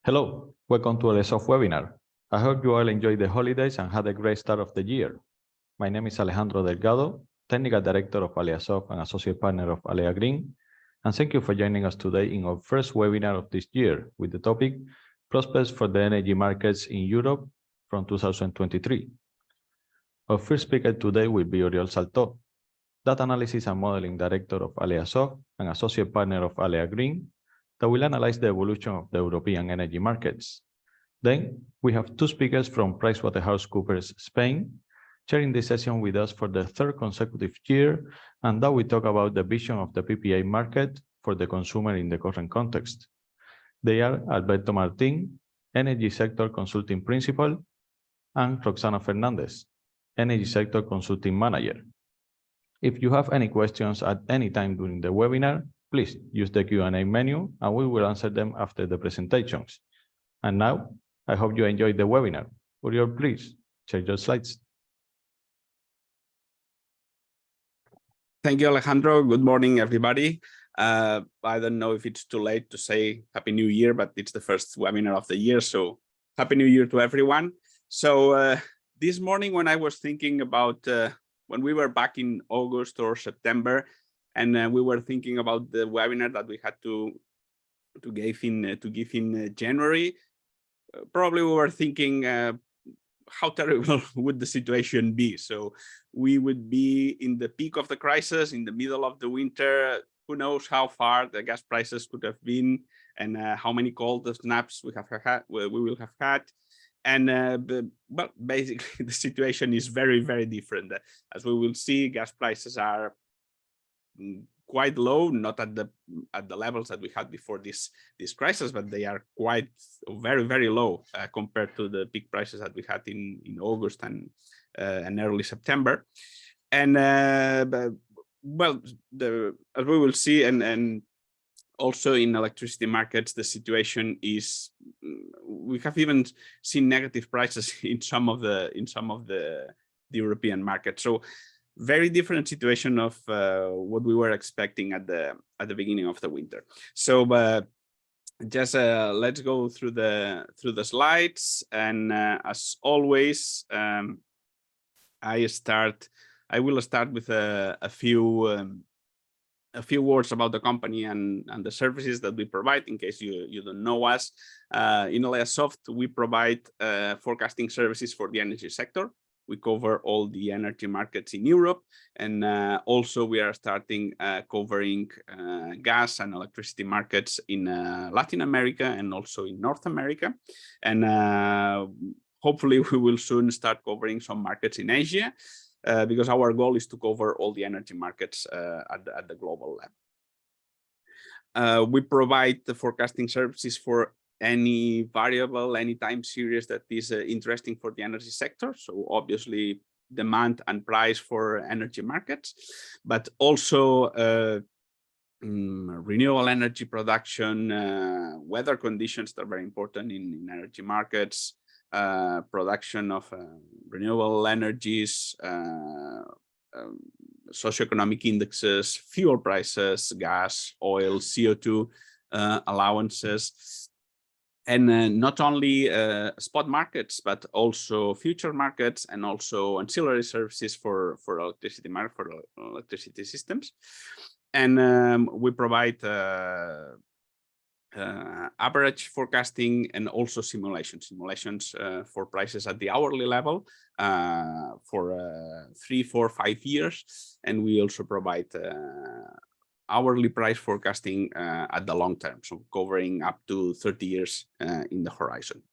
Hello, welcome to AleaSoft webinar. I hope you all enjoyed the holidays and had a great start of the year. My name is Alejandro Delgado, Technical Director of AleaSoft and Associate Partner of Alea Green, and thank you for joining us today in our first webinar of this year with the topic Prospects for the Energy Markets in Europe from 2023. Our first speaker today will be Oriol Saltó, Data Analysis and Modeling Director of AleaSoft and Associate Partner of Alea Green, that will analyze the evolution of the European energy markets. Then, we have two speakers from PricewaterhouseCoopers Spain, sharing this session with us for the third consecutive year, and that we talk about the vision of the PPA market for the consumer in the current context. They are Alberto Martín, Energy Sector Consulting Principal, and Roxana Fernandez, Energy Sector Consulting Manager. If you have any questions at any time during the webinar, please use the Q&A menu and we will answer them after the presentations. And now, I hope you enjoyed the webinar. Oriol, please share your slides. Thank you, Alejandro. Good morning, everybody. I don't know if it's too late to say Happy New Year, but it's the first webinar of the year, so Happy New Year to everyone. So this morning when I was thinking about when we were back in August or September, and we were thinking about the webinar that we had to give in January, probably we were thinking how terrible would the situation be. So we would be in the peak of the crisis, in the middle of the winter. Who knows how far the gas prices could have been, and how many cold snaps we will have had. And but basically the situation is very, very different. As we will see, gas prices are quite low, not at the levels that we had before this crisis, but they are quite very, very low compared to the peak prices that we had in August and early September. And well, as we will see, and also in electricity markets, the situation is, we have even seen negative prices in some of the European markets. So very different situation of what we were expecting at the beginning of the winter. So just let's go through the slides, and as always, I will start with a few words about the company and the services that we provide, in case you don't know us. In AleaSoft, we provide forecasting services for the energy sector. We cover all the energy markets in Europe, and also we are starting covering gas and electricity markets in Latin America and also in North America. And hopefully we will soon start covering some markets in Asia, because our goal is to cover all the energy markets at the global level. We provide the forecasting services for any variable, any time series that is interesting for the energy sector. So obviously demand and price for energy markets, but also renewable energy production, weather conditions that are very important in energy markets, production of renewable energies, socioeconomic indexes, fuel prices, gas, oil, CO2 allowances, and not only spot markets, but also future markets, and also ancillary services for electricity market, for electricity systems. And we provide average forecasting and also simulations for prices at the hourly level for 3, 4, 5 years, and we also provide hourly price forecasting at the long term, so covering up to 30 years in the horizon.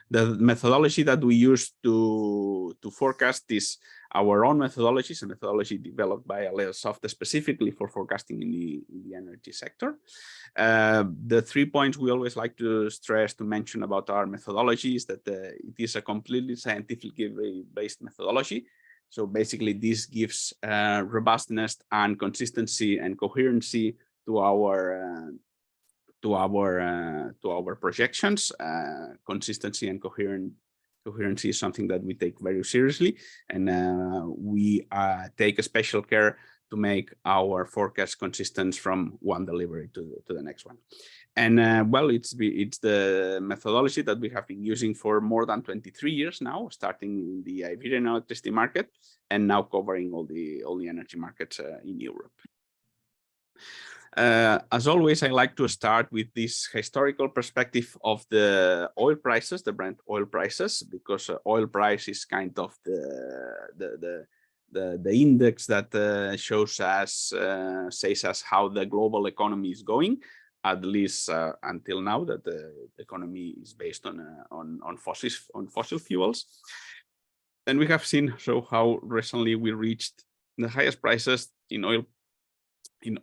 The methodology that we use to forecast is our own methodology, a methodology developed by AleaSoft specifically for forecasting in the energy sector. The 3 points we always like to stress to mention about our methodology is that it is a completely scientifically based methodology. So basically, this gives robustness and consistency and coherency to our projections. Consistency and coherency is something that we take very seriously, and we take a special care make our forecast consistent from one delivery to the next one. And well, it's the methodology that we have been using for more than 23 years now, starting in the Iberian electricity market and now covering all the energy markets in Europe. As always, I like to start with this historical perspective of the oil prices, the Brent oil prices, because oil price is kind of the index that shows us, says us how the global economy is going, at least until now, that the economy is based on fossil fuels. And we have seen how recently we reached the highest prices in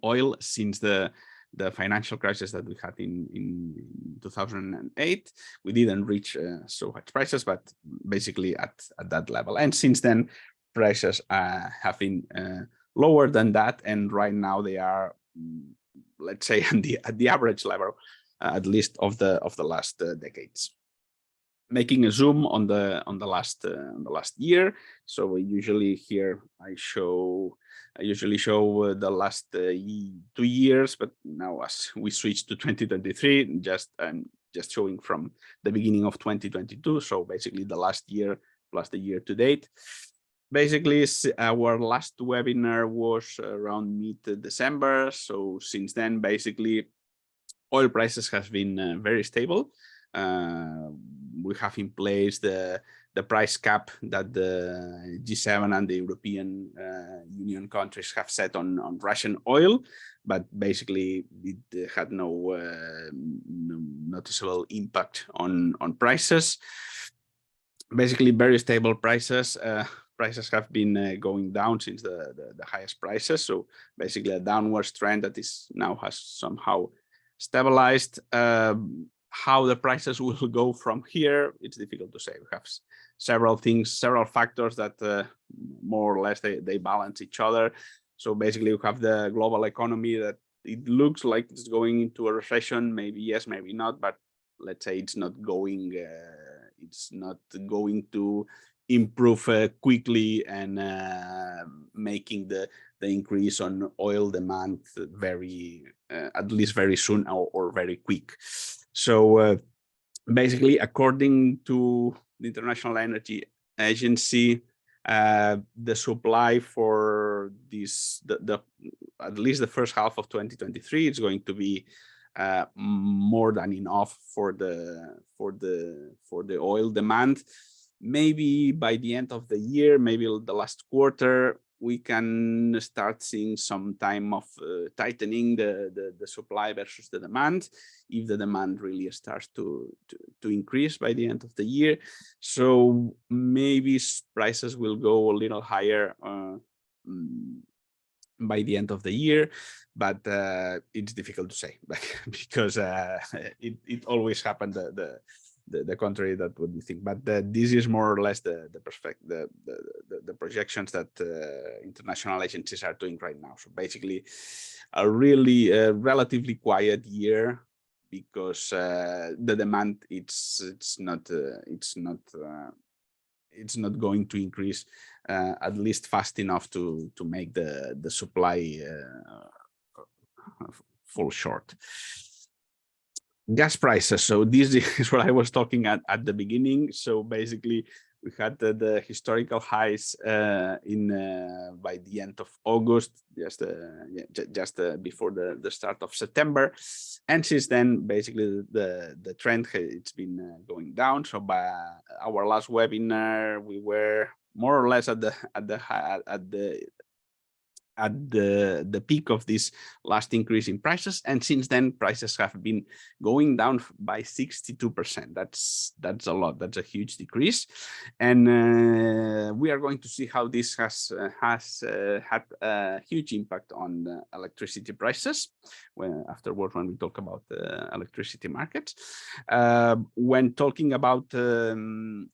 oil since the financial crisis that we had in 2008. We didn't reach so high prices, but basically at that level. And since then, prices have been lower than that, and right now they are, let's say, at the average level, at least of the last decades. Making a zoom on the last year. So we usually here I usually show the last 2 years, but now as we switch to 2023, I'm just showing from the beginning of 2022. So basically the last year plus the year to date. Basically, our last webinar was around mid-December. So since then, basically, oil prices have been very stable. We have in place the price cap that the G7 and the European Union countries have set on Russian oil, but basically it had no noticeable impact on prices. Basically, very stable prices. Prices have been going down since the highest prices. So basically a downward trend that is now has somehow stabilized. How the prices will go from here, it's difficult to say. We have several factors that more or less they balance each other. So basically we have the global economy that it looks like it's going into a recession, maybe yes, maybe not, but let's say it's not going to improve quickly and making the increase on oil demand very at least very soon or very quick. So basically, according to the International Energy Agency, the supply for this at least the first half of 2023 is going to be more than enough for the oil demand. Maybe by the end of the year, maybe the last quarter, we can start seeing some time of tightening the supply versus the demand, if the demand really starts to increase by the end of the year. So maybe prices will go a little higher by the end of the year, but it's difficult to say because it always happened the contrary that what you think. But this is more or less the projections that international agencies are doing right now. So basically, a really relatively quiet year because the demand it's not going to increase at least fast enough to make the supply fall short. Gas prices. So this is what I was talking at the beginning. So basically, we had the historical highs by the end of August, just before the start of September, and since then, basically the trend it's been going down. So by our last webinar, we were more or less at the peak of this last increase in prices, and since then prices have been going down by 62%. That's a lot. That's a huge decrease, and we are going to see how this has had a huge impact on the electricity prices afterward when we talk about the electricity markets. When talking about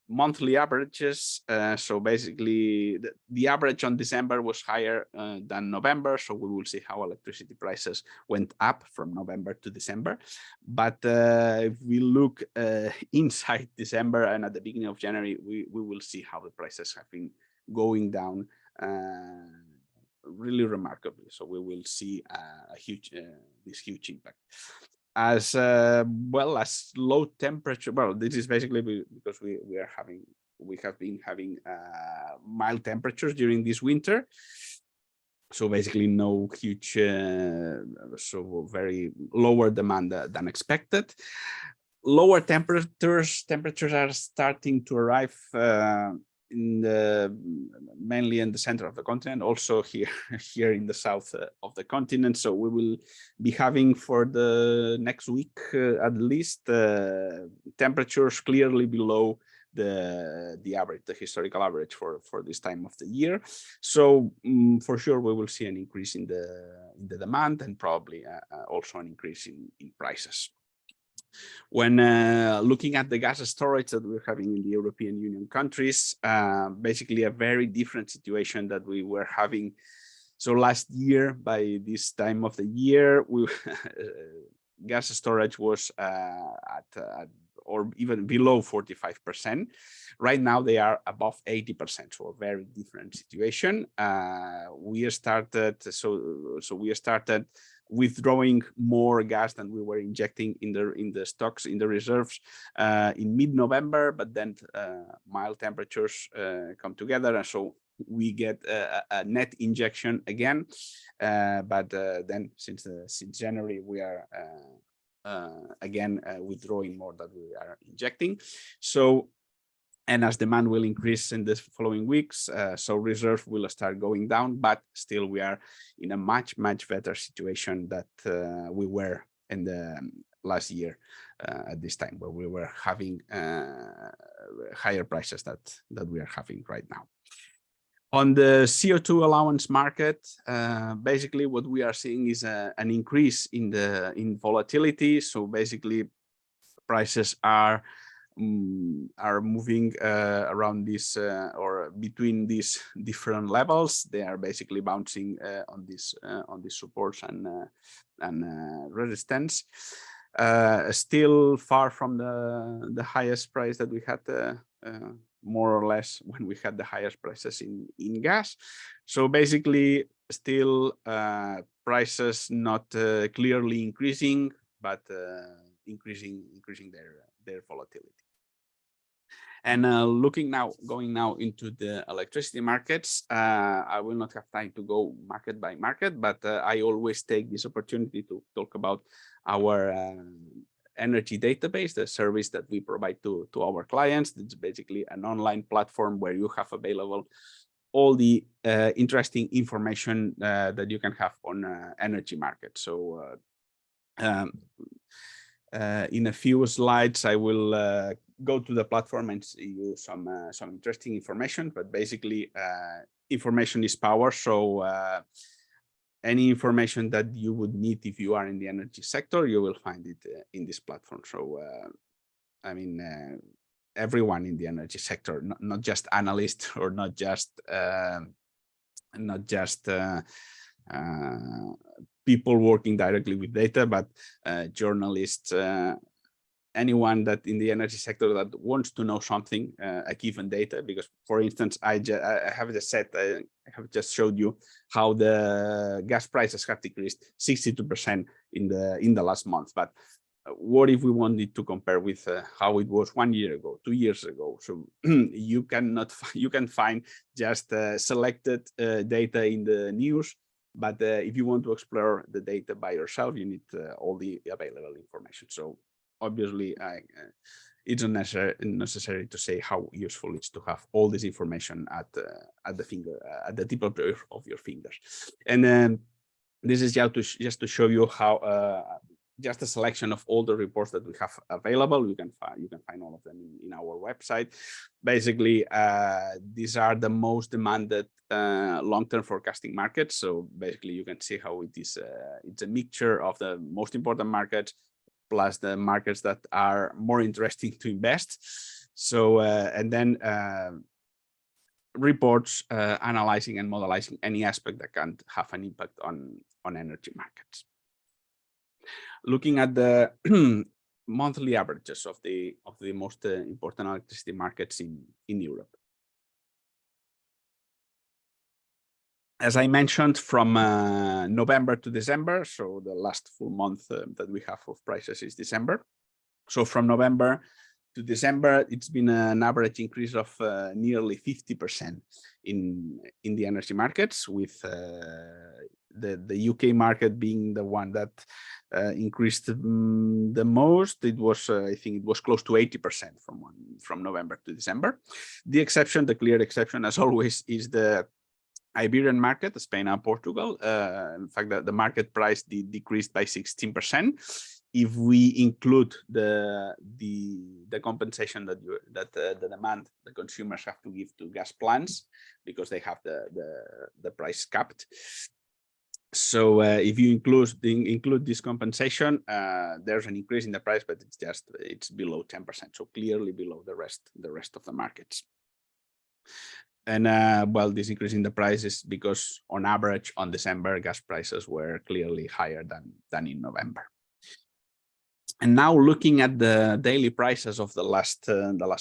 monthly averages, so basically the average on December was higher than November, so we will see how electricity prices went up from November to December. But if we look inside December and at the beginning of January, we will see how the prices have been going down really remarkably. So we will see this huge impact. As well as low temperature. Well, this is basically because we have been having mild temperatures during this winter. So basically no huge, so very lower demand than expected. Lower temperatures are starting to arrive mainly in the center of the continent, also here in the south of the continent. So we will be having for the next week at least temperatures clearly below the average, the historical average for this time of the year. So for sure we will see an increase in the demand, and probably also an increase in prices. When looking at the gas storage that we're having in the European Union countries, basically a very different situation that we were having. So last year, by this time of the year, gas storage was at or even below 45%. Right now they are above 80%, so a very different situation. We started withdrawing more gas than we were injecting in the stocks, in the reserves in mid-November, but then mild temperatures come together, and so we get a net injection again. But then since January we are again withdrawing more than we are injecting. So, and as demand will increase in the following weeks, so reserve will start going down, but still we are in a much better situation that we were in the last year at this time, where we were having higher prices that we are having right now. On the CO2 allowance market, basically what we are seeing is an increase in volatility. So basically prices are moving around this or between these different levels. They are basically bouncing on these supports and resistance. Still far from the highest price that we had, more or less when we had the highest prices in gas. So basically still prices not clearly increasing, but increasing their volatility. And going now into the electricity markets, I will not have time to go market by market, but I always take this opportunity to talk about our energy database, the service that we provide to our clients. It's basically an online platform where you have available all the interesting information that you can have on energy markets. So in a few slides, I will go to the platform and see you some interesting information, but basically information is power. So any information that you would need if you are in the energy sector, you will find it in this platform. So I mean, everyone in the energy sector, not just analysts or not just people working directly with data, but journalists, anyone that in the energy sector that wants to know something, a given data. Because, for instance, I have just showed you how the gas prices have decreased 62% in the last month. But what if we wanted to compare with how it was 1 year ago, 2 years ago? So you can find just selected data in the news. But if you want to explore the data by yourself, you need all the available information. So obviously, it's not necessary to say how useful it is to have all this information at the tip of your fingers. And then this is just to show you how just a selection of all the reports that we have available. You can find all of them in our website. Basically, these are the most demanded long-term forecasting markets. So basically, you can see how it is. It's a mixture of the most important markets plus the markets that are more interesting to invest. So and then reports analyzing and modelizing any aspect that can have an impact on energy markets. Looking at the monthly averages of the most important electricity markets in Europe. as I mentioned, from November to December, so the last full month that we have of prices is December. So from November to December, it's been an average increase of nearly 50% in the energy markets, with the UK market being the one that increased the most. It was, I think, it was close to 80% from November to December. The exception, the clear exception, as always, is the Iberian market, Spain and Portugal. In fact, the market price decreased by 16%. If we include the compensation that the demand the consumers have to give to gas plants, because they have the price capped. So if you include this compensation, there's an increase in the price, but it's below 10%, so clearly below the rest of the markets. And well, this increase in the price is because on average on December, gas prices were clearly higher than in November. And now looking at the daily prices of the last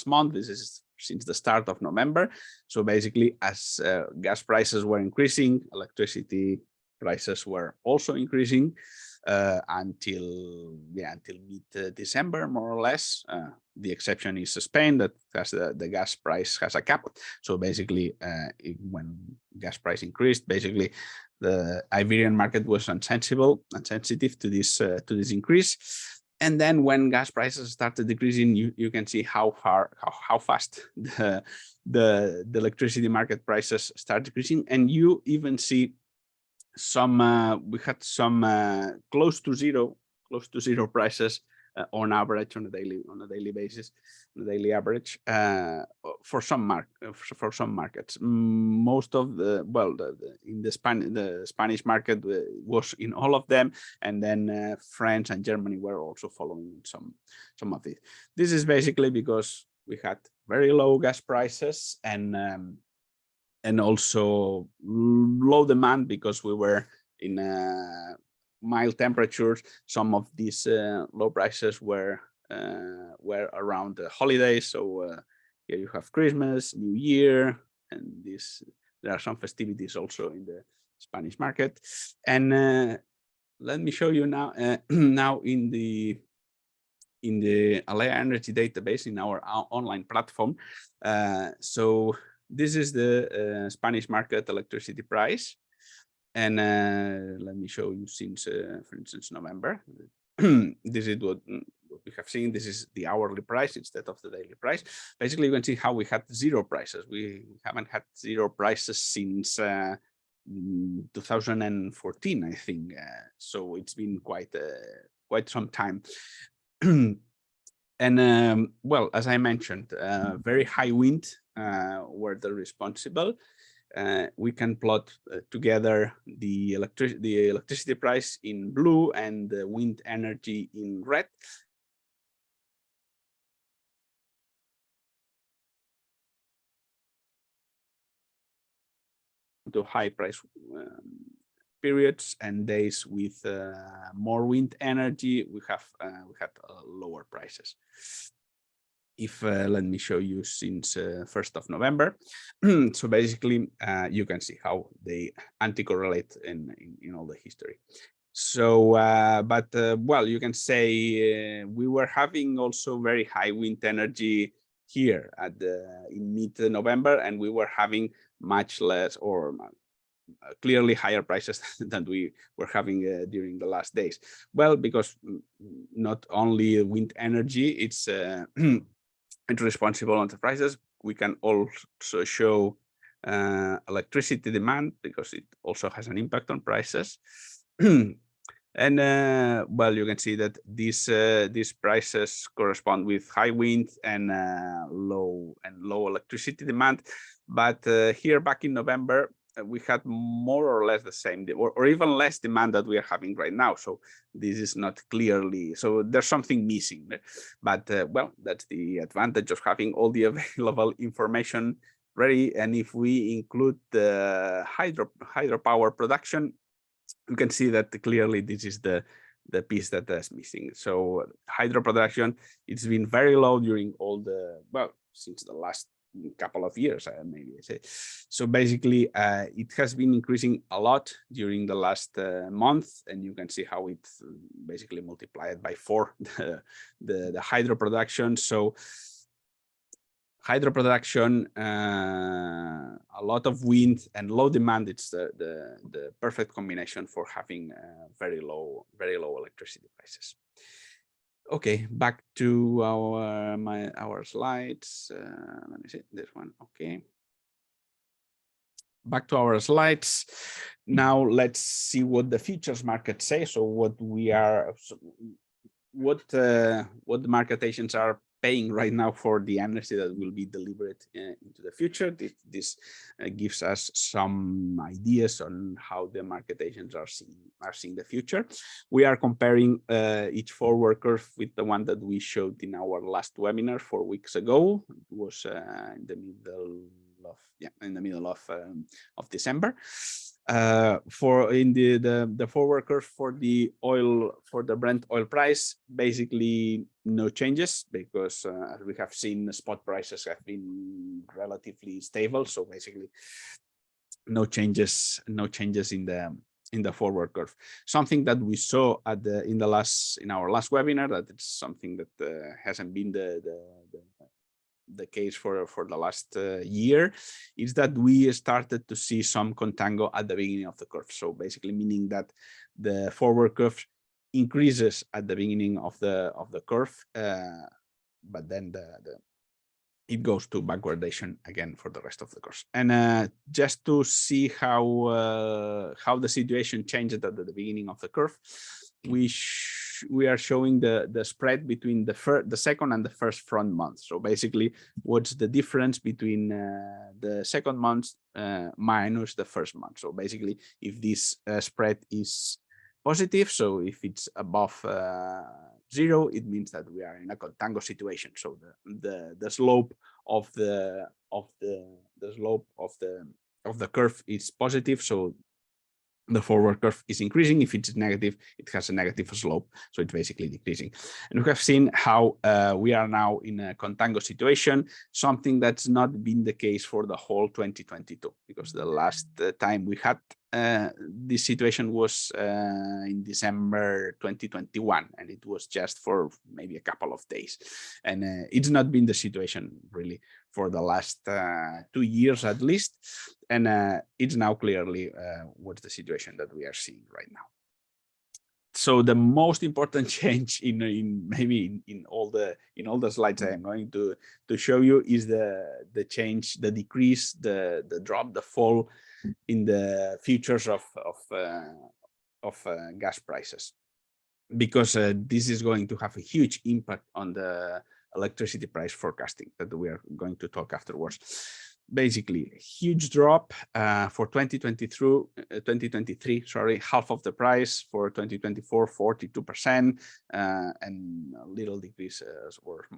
month, this is since the start of November. So basically, as gas prices were increasing, electricity prices were also increasing until mid-December, more or less. The exception is Spain, that has the gas price has a cap. So basically, when gas price increased, basically the Iberian market was insensitive to this increase. And then when gas prices started decreasing, you can see how fast the electricity market prices start decreasing, and you even see some we had some close to zero prices on average on a daily basis, on a daily average for some markets. Most of in the Spanish market was in all of them, and then France and Germany were also following some of it. This is basically because we had very low gas prices and also low demand because we were in mild temperatures. Some of these low prices were around the holidays. So here you have Christmas, New Year, and there are some festivities also in the Spanish market. And let me show you now now in the Alea Energy database in our online platform. So this is the Spanish market electricity price. And let me show you since, for instance, November. This is what we have seen. This is the hourly price instead of the daily price. Basically, you can see how we had zero prices. We haven't had zero prices since 2014, I think. So it's been quite some time. And well, as I mentioned, very high wind were the responsible. We can plot together the electricity price in blue and the wind energy in red. To high price periods and days with more wind energy, we had lower prices. If let me show you since 1st of November. So basically, you can see how they anti-correlate in all the history. So, well, you can say we were having also very high wind energy here in mid-November, and we were having much less or clearly higher prices than we were having during the last days. Well, because not only wind energy, it's responsible on the prices. We can also show electricity demand because it also has an impact on prices. And well, you can see that these prices correspond with high wind and low electricity demand. But here back in November, we had more or less the same or even less demand that we are having right now. So this is not clearly, so there's something missing. But well, that's the advantage of having all the available information ready. And if we include the hydropower production, you can see that clearly this is the piece that is missing. So hydro production, it's been very low during all the, well, since the last couple of years, maybe. So basically, it has been increasing a lot during the last month, and you can see how it basically multiplied by 4 the hydro production. So hydro production, a lot of wind and low demand. It's the perfect combination for having very low electricity prices. Okay, back to our slides. Let me see this one. Okay, back to our slides. Now let's see what the futures market say. So what the market agents are paying right now for the energy that will be delivered into the future. This gives us some ideas on how the market agents are seeing the future. We are comparing each forward curve with the one that we showed in our last webinar 4 weeks ago. It was in the middle of December. For the forward curve for the Brent oil price, basically no changes, because as we have seen, the spot prices have been relatively stable. So basically no changes in the forward curve. Something that we saw in our last webinar, that it's something that hasn't been the case for the last year, is that we started to see some contango at the beginning of the curve. So basically meaning that the forward curve increases at the beginning of the curve, but then it goes to backwardation again for the rest of the course. And just to see how the situation changed at the beginning of the curve, we are showing the spread between the second and the first front month. So basically, what's the difference between the second month minus the first month? So basically, if this spread is positive, so if it's above 0, it means that we are in a contango situation. So the slope of the curve is positive. So the forward curve is increasing. If it's negative, it has a negative slope. So it's basically decreasing. And we have seen how we are now in a contango situation, something that's not been the case for the whole 2022, because the last time we had this situation was in December 2021, and it was just for maybe a couple of days. And it's not been the situation really for the last 2 years at least. And it's now clearly what's the situation that we are seeing right now. So the most important change in all the slides I am going to show you is the change, the decrease, the drop, the fall in the futures of gas prices, because this is going to have a huge impact on the electricity price forecasting that we are going to talk afterwards. Basically, huge drop for 2023, sorry, half of the price. For 2024, 42%, and a little decrease or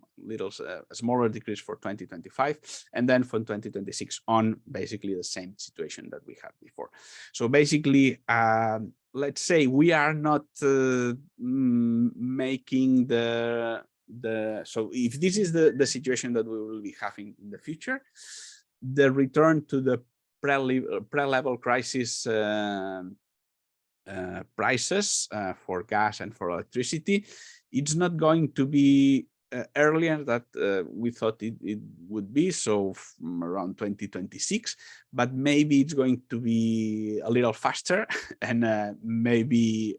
a smaller decrease for 2025, and then from 2026 on, basically the same situation that we had before. So basically, let's say we are not making so if this is the situation that we will be having in the future, the return to the pre-level crisis prices for gas and for electricity, it's not going to be earlier that we thought it would be, so from around 2026, but maybe it's going to be a little faster, and maybe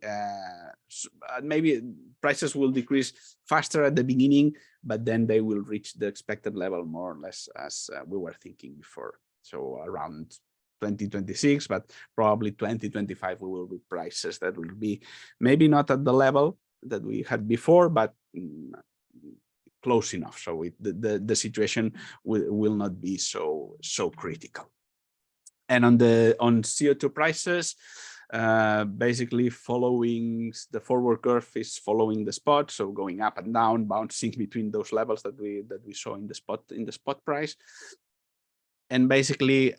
prices will decrease faster at the beginning, but then they will reach the expected level more or less as we were thinking before. So around 2026, but probably 2025 we will be prices that will be maybe not at the level that we had before, but close enough. So the situation will not be so critical. And on CO2 prices, basically following the forward curve is following the spot, so going up and down, bouncing between those levels that we saw in the spot price. And basically,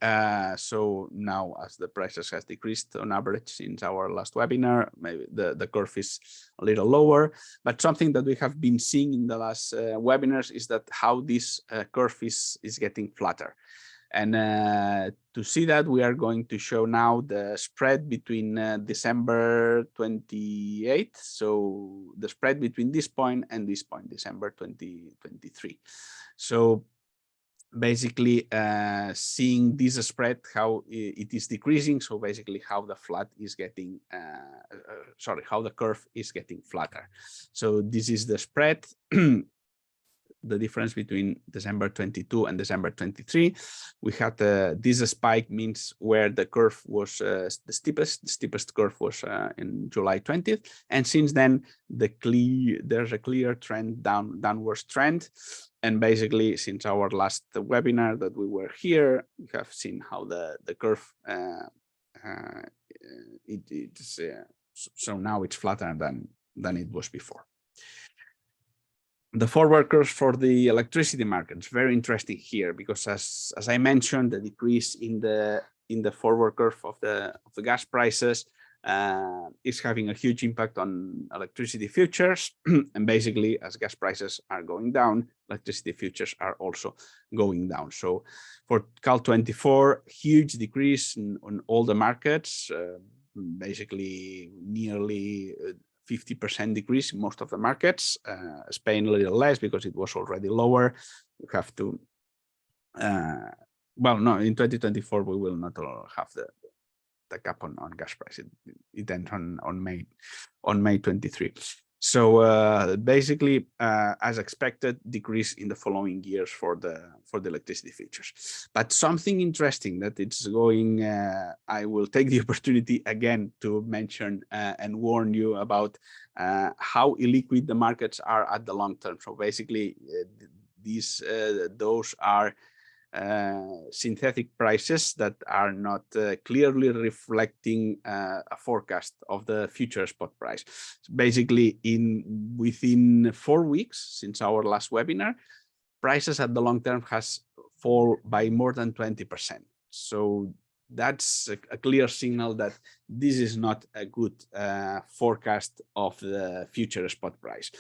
so now as the prices has decreased on average since our last webinar, maybe the curve is a little lower, but something that we have been seeing in the last webinars is that how this curve is getting flatter. And to see that, we are going to show now the spread between December 28th. So the spread between this point and this point, December 2023. So basically seeing this spread, how it is decreasing. So basically how the flat is getting, how the curve is getting flatter. So this is the spread. The difference between December 22 and December 23. We had this spike means where the curve was the steepest curve was in July 20th. And since then, there's a clear trend, downwards trend. And basically, since our last webinar that we were here, we have seen how the curve, so now it's flatter than it was before. The forward curves for the electricity markets, very interesting here, because as I mentioned, the decrease in the forward curve of the gas prices is having a huge impact on electricity futures. And basically, as gas prices are going down, electricity futures are also going down. So for Cal24, huge decrease on all the markets, basically nearly 50% decrease in most of the markets. Spain a little less because it was already lower. We have to, well, no, in 2024 we will not have the cap on gas price. It ends on May 23. So basically, as expected, decrease in the following years for the electricity futures. But something interesting that it's going, I will take the opportunity again to mention and warn you about how illiquid the markets are at the long term. So basically, those are synthetic prices that are not clearly reflecting a forecast of the future spot price. So basically, within 4 weeks since our last webinar, prices at the long term has fallen by more than 20%. So that's a clear signal that this is not a good forecast of the future spot price.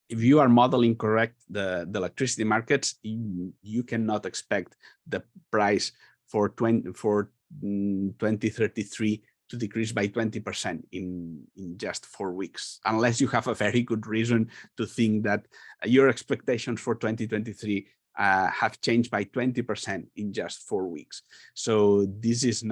If you are modeling correct the electricity markets, you cannot expect the price for 2033 to decrease by 20% in just 4 weeks, unless you have a very good reason to think that your expectations for 2023 have changed by 20% in just 4 weeks. So this is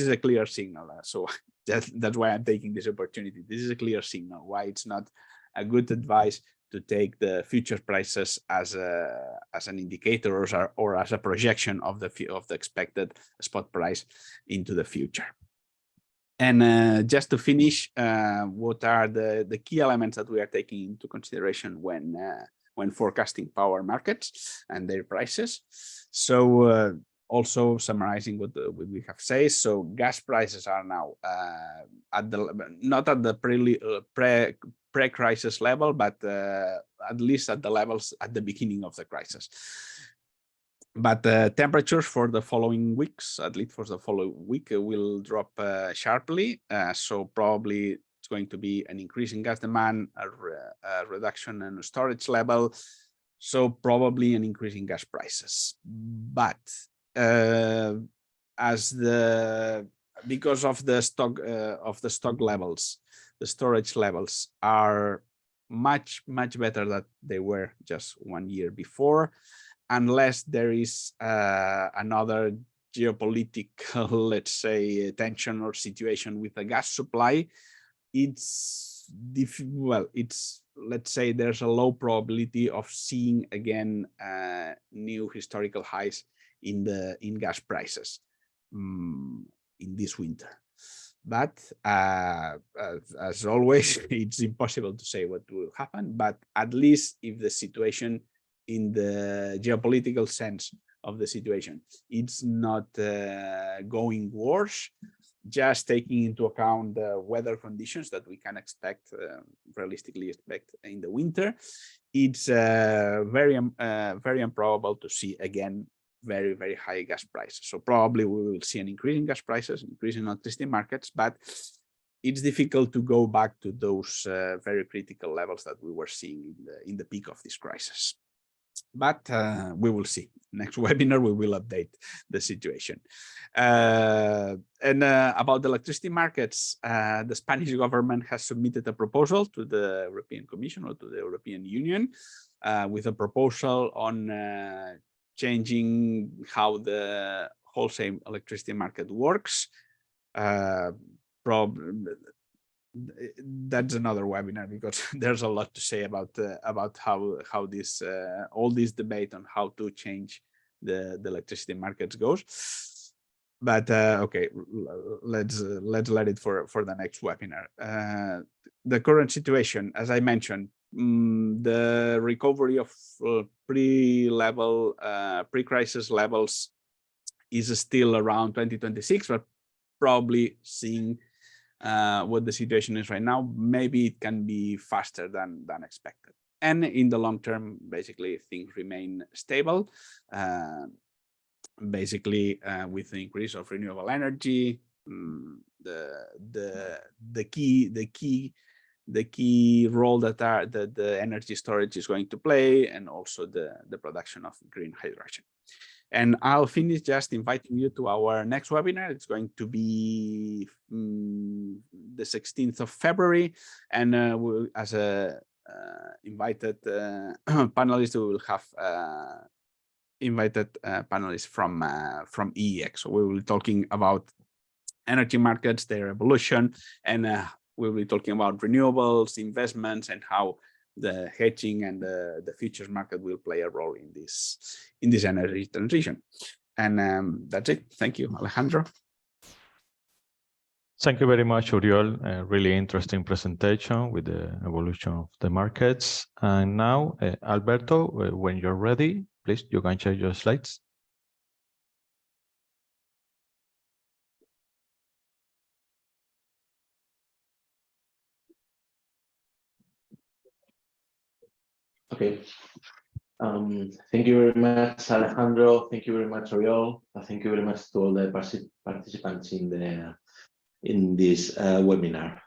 a clear signal. So that's why I'm taking this opportunity. This is a clear signal why it's not a good advice to take the future prices as an indicator or as a projection of the expected spot price into the future. And just to finish, what are the key elements that we are taking into consideration when forecasting power markets and their prices? So also summarizing what we have said, so gas prices are now not at the pre-crisis level, but at least at the levels at the beginning of the crisis. But temperatures for the following weeks, at least for the following week, will drop sharply. So probably it's going to be an increase in gas demand, a reduction in storage level. So probably an increase in gas prices. But because of the stock levels, the storage levels are much better than they were just 1 year before, unless there is another geopolitical, let's say, tension or situation with the gas supply. Let's say there's a low probability of seeing again new historical highs in gas prices in this winter. But as always, it's impossible to say what will happen. But at least if the situation in the geopolitical sense of the situation, it's not going worse, just taking into account the weather conditions that we can realistically expect in the winter, it's very improbable to see again very, very high gas prices. So probably we will see an increase in gas prices, increase in electricity markets, but it's difficult to go back to those very critical levels that we were seeing in the peak of this crisis. But we will see. Next webinar, we will update the situation. And about the electricity markets, the Spanish government has submitted a proposal to the European Commission or to the European Union with a proposal on changing how the wholesale electricity market works. That's another webinar because there's a lot to say about how this all this debate on how to change the electricity markets goes. But okay, let's let it for the next webinar. The current situation, as I mentioned, the recovery of pre-crisis levels is still around 2026, but probably seeing what the situation is right now, maybe it can be faster than expected. And in the long term, basically things remain stable. Basically, with the increase of renewable energy, the key role that the energy storage is going to play, and also the production of green hydrogen. And I'll finish just inviting you to our next webinar. It's going to be the 16th of February. And as a invited panelist, we will have invited panelists from EEX. So we will be talking about energy markets, their evolution, and we'll be talking about renewables, investments, and how the hedging and the futures market will play a role in this energy transition. And that's it. Thank you, Alejandro. Thank you very much, Uriol. A really interesting presentation with the evolution of the markets. And now, Alberto, when you're ready, please, you can share your slides. Okay. Thank you very much, Alejandro. Thank you very much, Uriol. Thank you very much to all the participants in this webinar.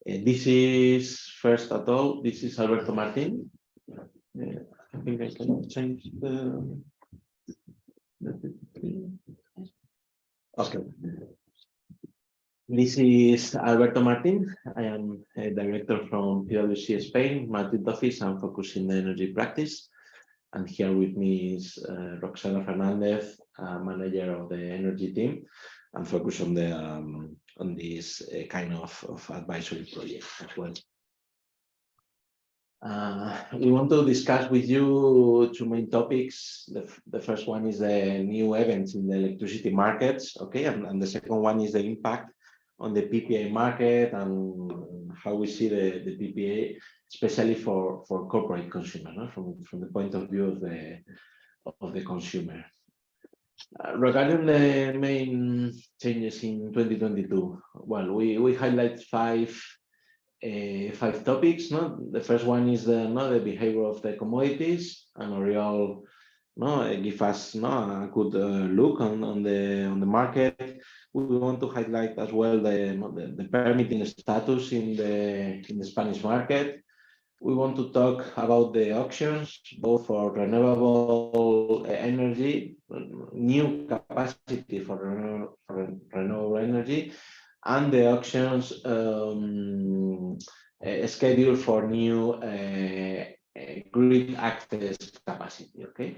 This is, first of all, this is Alberto Martin. I think I can change the okay. This is Alberto Martin. I am a director from PwC Spain, Madrid office. I'm focusing the energy practice. And here with me is Roxana Fernandez, manager of the energy team, and focus on the on this kind of advisory project as well. We want to discuss with you two main topics. The first one is the new events in the electricity markets, okay, and the second one is the impact on the PPA market and how we see the PPA, especially for corporate consumers, no? from the point of view of the consumer. Regarding the main changes in 2022, well, we highlight five topics. No? The first one is the behavior of the commodities, and Uriol give us a good look on the market. We want to highlight as well the permitting status in the Spanish market. We want to talk about the auctions, both for renewable energy, new capacity for renewable energy, and the auctions schedule for new grid access capacity. Okay.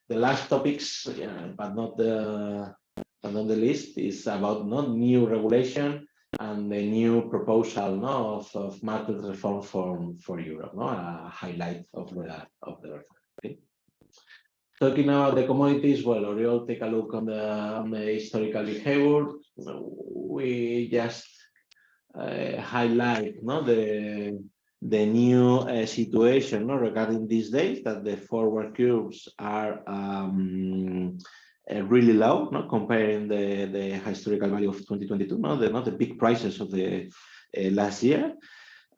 The last topics, but not the least, is about new regulation and the new proposal of market reform for Europe. A highlight of the reform. Okay. Talking about the commodities, well, Uriol, take a look on the historical behavior. We just highlight the new situation regarding these days, that the forward curves are really low, comparing the historical value of 2022, the big prices of the last year.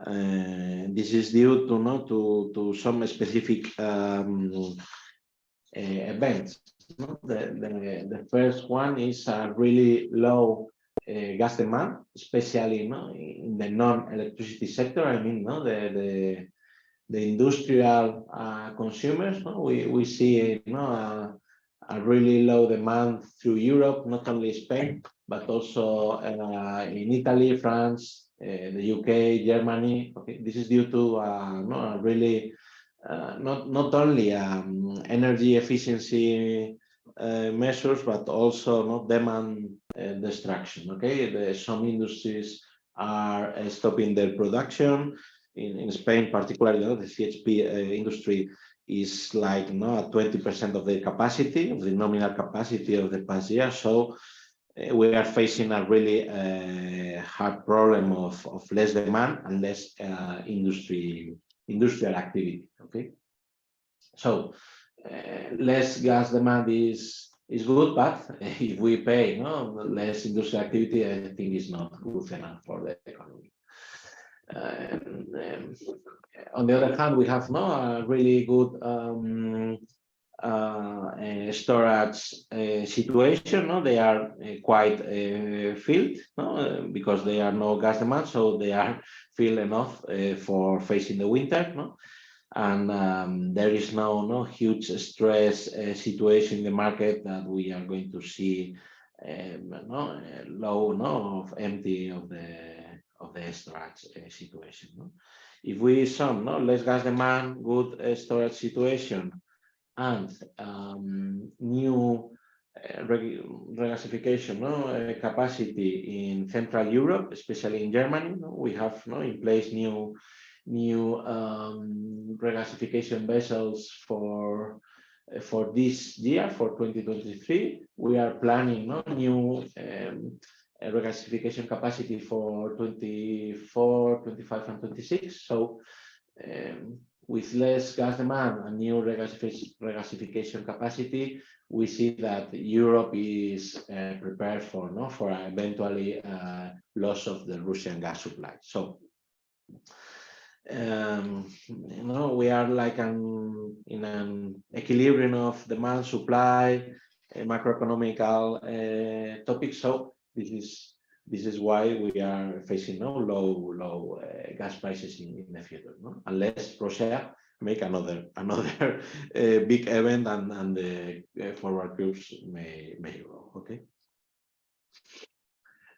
This is due to some specific events. The first one is a really low gas demand, especially in the non-electricity sector. I mean, the industrial consumers. We see a really low demand through Europe, not only Spain, but also in Italy, France, the UK, Germany. Okay, this is due to a really not only energy efficiency measures, but also demand destruction. Okay, some industries are stopping their production. In Spain, particularly, the CHP industry is like 20% of the capacity, of the nominal capacity of the past year. So we are facing a really hard problem of less demand and less industrial activity. Okay, so less gas demand is good, but if we pay less industrial activity, I think it's not good enough for the economy. On the other hand, we have a really good storage situation. They are quite filled because there are no gas demand, so they are filled enough for facing the winter. And there is no huge stress situation in the market that we are going to see low of empty of the storage situation. If we sum less gas demand, good storage situation, and new regasification capacity in Central Europe, especially in Germany, we have in place new regasification vessels for this year, for 2023. We are planning new regasification capacity for 24, 25, and 26. So with less gas demand and new regasification capacity, we see that Europe is prepared for eventually loss of the Russian gas supply. So we are like in an equilibrium of demand, supply, macroeconomical topics. So this is why we are facing low gas prices in the future, unless Russia make another big event and the forward curves may grow. Okay.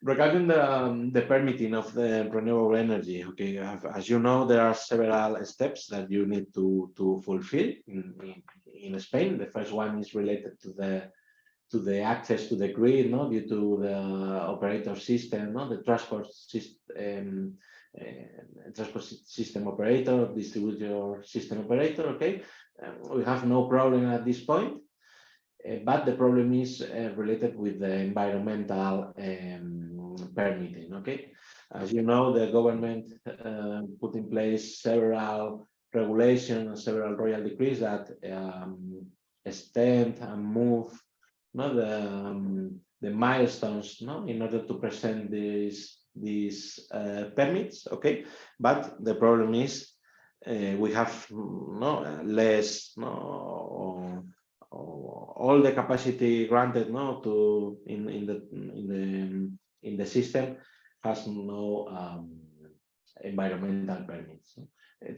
Regarding the permitting of the renewable energy, okay, as you know, there are several steps that you need to fulfill in Spain. The first one is related to the access to the grid, due to the operator system, the transport system operator, distributor system operator. Okay, we have no problem at this point, but the problem is related with the environmental permitting. Okay, as you know, the government put in place several regulations and several royal decrees that extend and move the milestones in order to present these permits. Okay, but the problem is we have less all the capacity granted in the system has no environmental permits.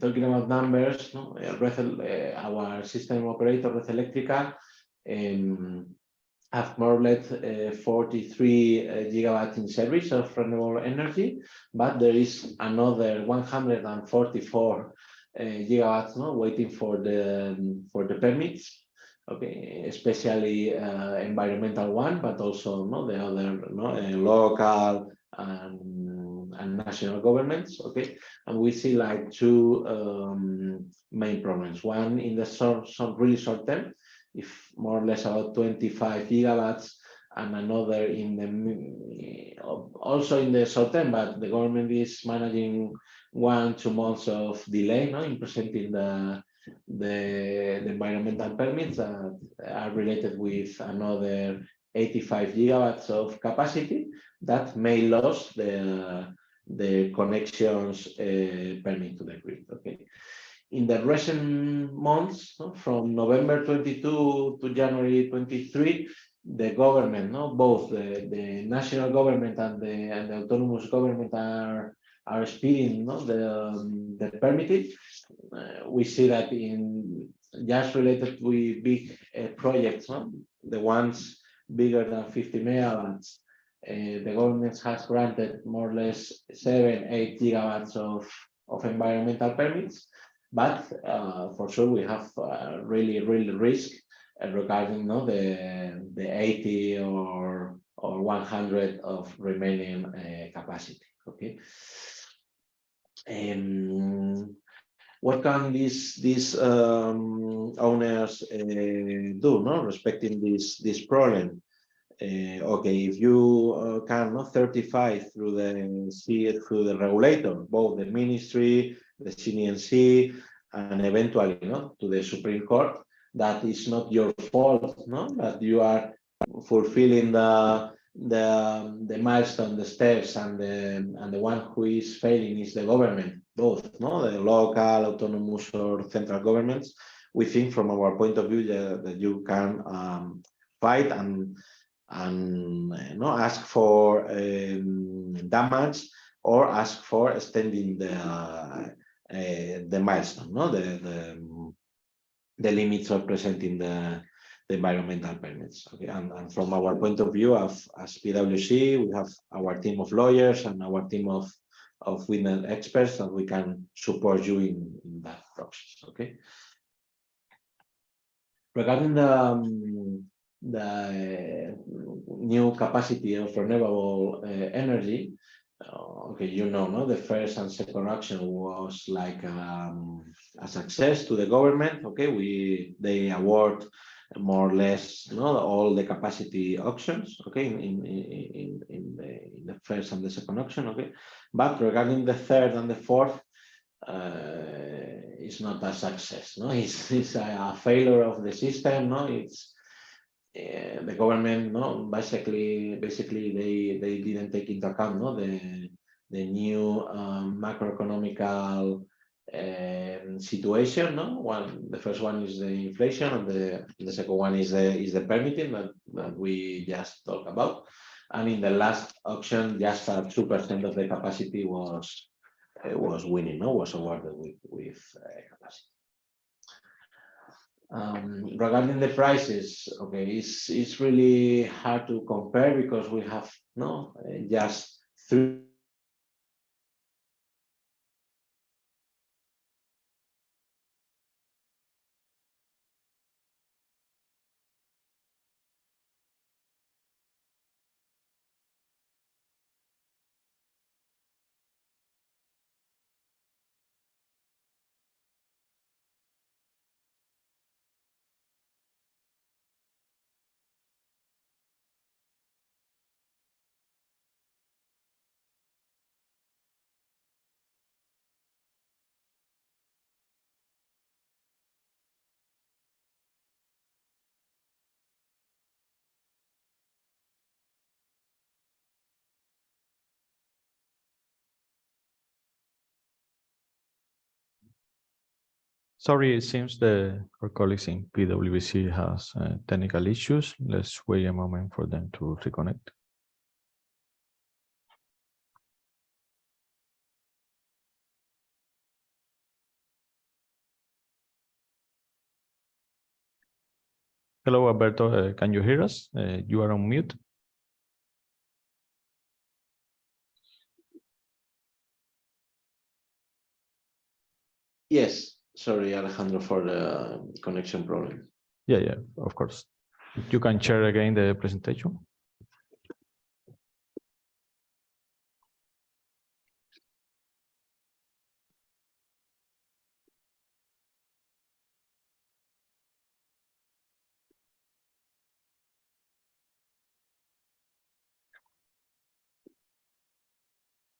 Talking about numbers, our system operator, Red Eléctrica, have more or less 43 gigawatts in service of renewable energy, but there is another 144 gigawatts waiting for the permits. Okay, especially environmental one, but also the other local and national governments. Okay, and we see like two main problems. One in the really short term, if more or less about 25 gigawatts, and another in the also in the short term, but the government is managing 1-2 months of delay in presenting the environmental permits that are related with another 85 gigawatts of capacity that may lose the the connections permit to the grid. Okay. In the recent months, from November 22 to January 23, the government, both the national government and the autonomous government are speeding the permitting. We see that in just related with big projects, the ones bigger than 50 megawatts, the government has granted more or less 7-8 gigawatts of environmental permits. But for sure, we have really risk regarding the 80 or 100 of remaining capacity. Okay. What can these owners do, respecting this problem? Okay, if you can certify through the regulator, both the ministry, the CNNC, and eventually to the Supreme Court, that is not your fault, that you are fulfilling the milestone, the steps, and the one who is failing is the government, both the local, autonomous, or central governments. We think from our point of view that you can fight and ask for damage or ask for extending the milestone, the limits of presenting the environmental permits. Okay, and from our point of view as PwC, we have our team of lawyers and our team of witness experts, and we can support you in that process. Okay. Regarding the new capacity of renewable energy, okay, the first and second auction was like a success to the government. Okay, they award more or less all the capacity auctions. Okay, in the first and the second auction. Okay, but regarding the third and the fourth, it's not a success. It's a failure of the system. It's the government, basically they didn't take into account the new macroeconomical situation. The first one is the inflation, and the second one is the permitting that we just talked about. And in the last auction, just 2% of the capacity was winning, was awarded with capacity. Regarding the prices, okay, it's really hard to compare because we have just 3. Sorry, it seems our colleagues in PwC has technical issues. Let's wait a moment for them to reconnect. Hello, Alberto. Can you hear us? You are on mute. Yes. Sorry, Alejandro, for the connection problem. Yeah, of course. You can share again the presentation.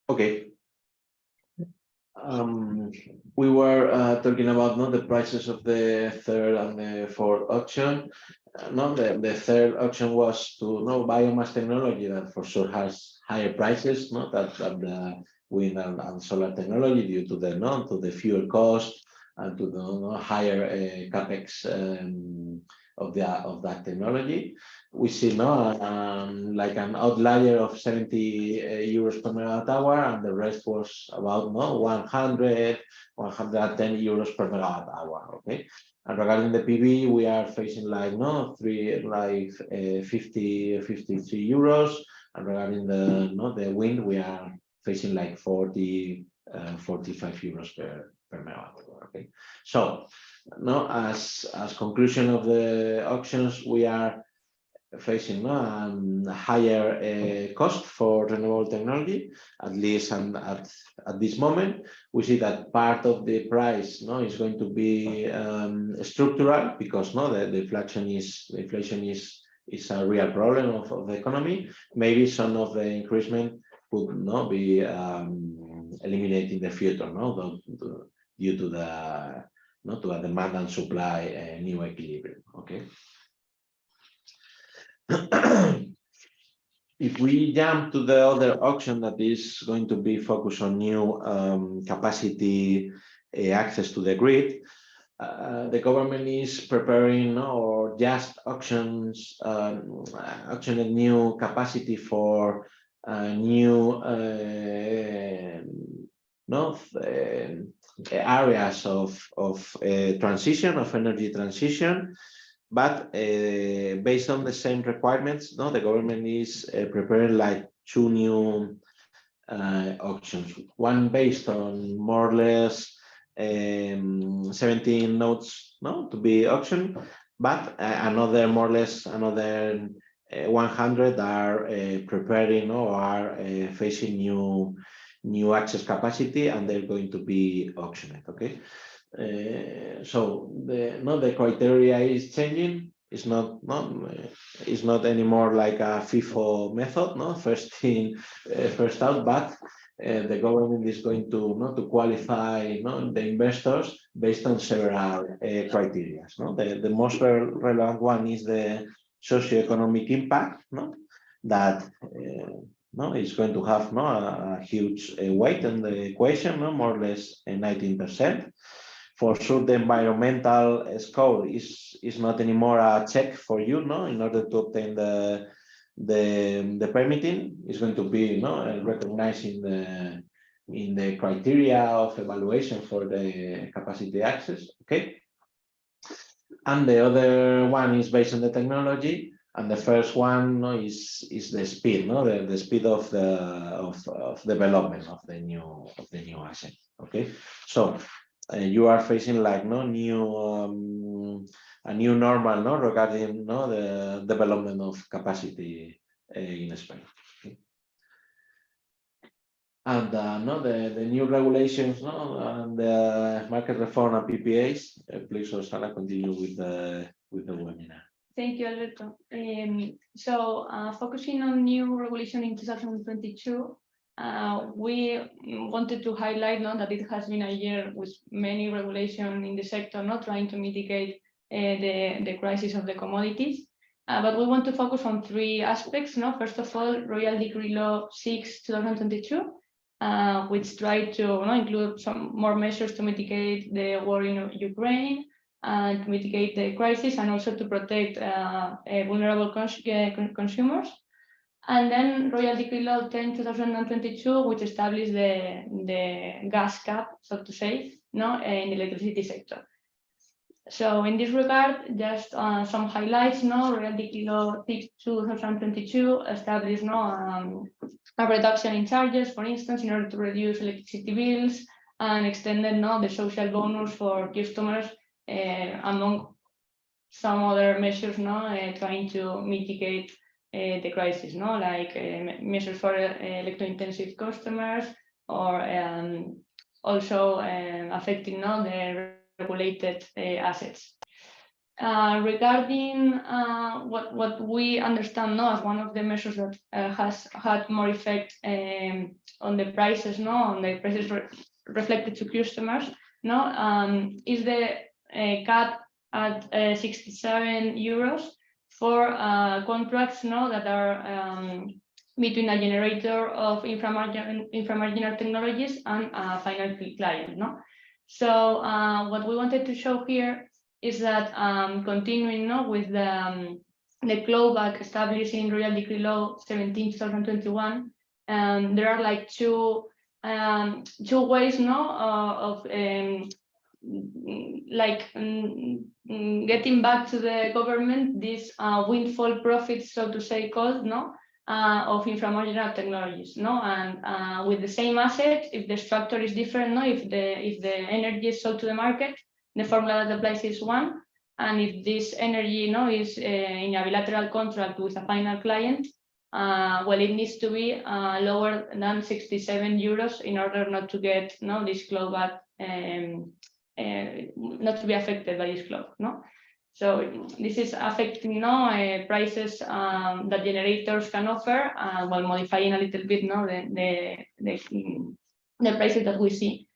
Okay. We were talking about the prices of the third and the fourth auction. The third auction was to biomass technology that for sure has higher prices, that wind and solar technology due to the fuel cost and to the higher capex of that technology. We see like an outlier of 70 euros per megawatt hour, and the rest was about 100, 110 euros per megawatt hour. Okay, and regarding the PV, we are facing like 53 euros, and regarding the wind, we are facing like 40, 45 euros per megawatt hour. Okay, so as conclusion of the auctions, we are facing higher cost for renewable technology, at least and at this moment. We see that part of the price is going to be structural, because the inflation is a real problem of the economy. Maybe some of the increasement could not be eliminated in the future, due to the to a demand and supply new equilibrium. Okay. If we jump to the other auction that is going to be focused on new capacity access to the grid, the government is preparing or just auctioning new capacity for new areas of transition, of energy transition. But based on the same requirements, the government is preparing like two new auctions. One based on more or less 17 nodes to be auctioned, but another more or less 100 are preparing or are facing new access capacity, and they're going to be auctioned. Okay. So the criteria is changing. It's not anymore like a FIFO method, first in, first out, but the government is going to qualify the investors based on several criteria. The most relevant one is the socioeconomic impact, that is going to have a huge weight in the equation, more or less 19%. For sure, the environmental score is not anymore a check for you, in order to obtain the permitting. Is going to be recognized in the criteria of evaluation for the capacity access. Okay, and the other one is based on the technology, and the first one is the speed, the speed of development of the new asset. Okay, so you are facing like a new normal regarding the development of capacity in Spain. Okay. And the new regulations and the market reform and PPAs. Please, Rosana, continue with the webinar. Thank you, Alberto. Focusing on new regulation in 2022. We wanted to highlight that it has been a year with many regulations in the sector, trying to mitigate the crisis of the commodities. But we want to focus on three aspects. First of all, Royal Decree Law 6/2022, which tried to include some more measures to mitigate the war in Ukraine and to mitigate the crisis, and also to protect vulnerable consumers. And then Royal Decree Law 10/2022, which established the gas cap, so to say, in the electricity sector. So in this regard, just some highlights. Royal Decree Law 6/2022 established a reduction in charges, for instance, in order to reduce electricity bills, and extended the social bonus for customers, among some other measures, trying to mitigate the crisis, like measures for electro-intensive customers, or also affecting the regulated assets. Regarding what we understand as one of the measures that has had more effect on the prices, on the prices reflected to customers, is the cap at 67 euros for contracts that are between a generator of inframarginal technologies and a final client. No? So what we wanted to show here is that continuing with the clawback established in Royal Decree Law 17/2021, there are like two ways of getting back to the government this windfall profits, so to say, called of inframarginal technologies, and with the same asset, if the structure is different, if the energy is sold to the market, the formula that applies is one, and if this energy is in a bilateral contract with a final client, well, it needs to be lower than 67 euros in order not to get this clawback, not to be affected by this claw. So this is affecting prices that generators can offer, while modifying a little bit the prices that we see